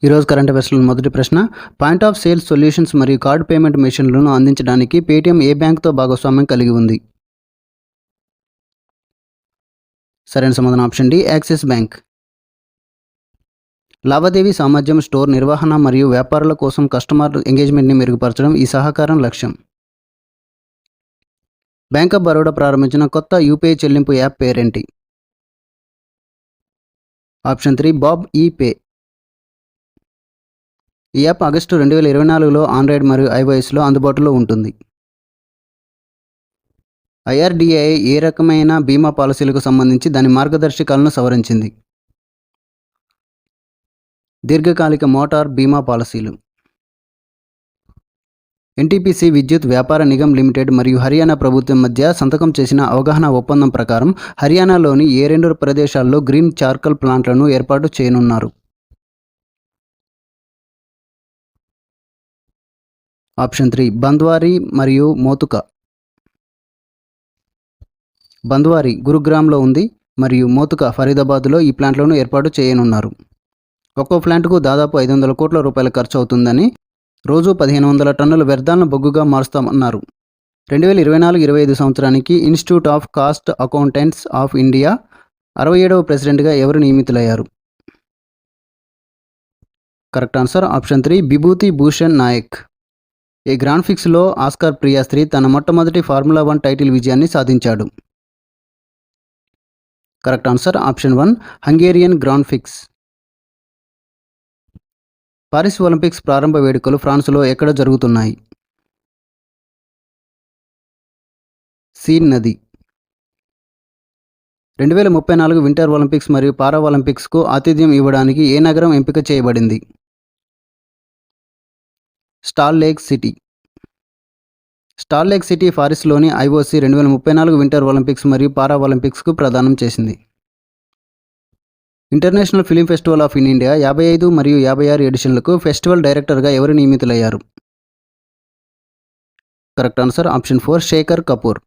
ఈరోజు కరెంట్ అఫైర్స్లో మొదటి ప్రశ్న, పాయింట్ ఆఫ్ సేల్ సొల్యూషన్స్ మరియు కార్డ్ పేమెంట్ మెషిన్లను అందించడానికి పేటీఎం ఏ బ్యాంక్తో భాగస్వామ్యం కలిగి ఉంది? సరైన సమాధానం ఆప్షన్ డి, యాక్సిస్ బ్యాంక్. లావాదేవీ సామర్థ్యం, స్టోర్ నిర్వహణ మరియు వ్యాపారాల కోసం కస్టమర్ ఎంగేజ్మెంట్ని మెరుగుపరచడం ఈ సహకారం లక్ష్యం. బ్యాంక్ ఆఫ్ బరోడా ప్రారంభించిన కొత్త యూపీఐ చెల్లింపు యాప్ పేరేంటి? ఆప్షన్ 3, బాబ్ ఈ పే. ఈ యాప్ ఆగస్టు 2024లో ఆండ్రాయిడ్ మరియు ఐఓఎస్లో అందుబాటులో ఉంటుంది. ఐఆర్డీఏఐ ఏ రకమైన బీమా పాలసీలకు సంబంధించి దాని మార్గదర్శకాలను సవరించింది? దీర్ఘకాలిక మోటార్ బీమా పాలసీలు. ఎన్టీపీసీ విద్యుత్ వ్యాపార నిగమ్ లిమిటెడ్ మరియు హర్యానా ప్రభుత్వం మధ్య సంతకం చేసిన అవగాహన ఒప్పందం ప్రకారం హర్యానాలోని ఏ 2 ప్రదేశాల్లో గ్రీన్ చార్కల్ ప్లాంట్లను ఏర్పాటు చేయనున్నారు? ఆప్షన్ 3, బంద్వారి మరియు మోతుకా. బంద్వారి గురుగ్రామ్లో ఉంది మరియు మోతుకా ఫరీదాబాద్లో ఈ ప్లాంట్లను ఏర్పాటు చేయనున్నారు. ఒక్కో ప్లాంట్కు దాదాపు 500 కోట్ల రూపాయల ఖర్చు అవుతుందని, రోజు 1500 టన్నుల వ్యర్థాలను బొగ్గుగా మారుస్తామన్నారు. 2024-25 సంవత్సరానికి institute of cost accountants of India 67వ ప్రెసిడెంట్గా ఎవరు నియమితులయ్యారు? Correct answer option 3, Bibhuti Bhushan Nayak. ఈ గ్రాండ్ ఫిక్స్లో ఆస్కార్ ప్రియాస్త్రీ తన మొట్టమొదటి ఫార్ములా 1 టైటిల్ విజయాన్ని సాధించాడు. Correct answer option 1, Hungarian grand fix. Paris Olympics ప్రారంభ వేడుకలు ఫ్రాన్స్లో ఎక్కడ జరుగుతున్నాయి? సీన్ నది. 2034 వింటర్ ఒలింపిక్స్ మరియు పారా ఒలింపిక్స్కు ఆతిథ్యం ఇవ్వడానికి ఏ నగరం ఎంపిక చేయబడింది? Stall lake city. Stall lake city పారిస్లోని IOC 2034 winter Olympics మరియు పారా ఒలింపిక్స్కు ప్రదానం చేసింది. International film festival of India 55 మరియు 56 ఎడిషన్లకు ఫెస్టివల్ డైరెక్టర్గా ఎవరు నియమితులయ్యారు? Correct answer option 4, Shekhar Kapoor.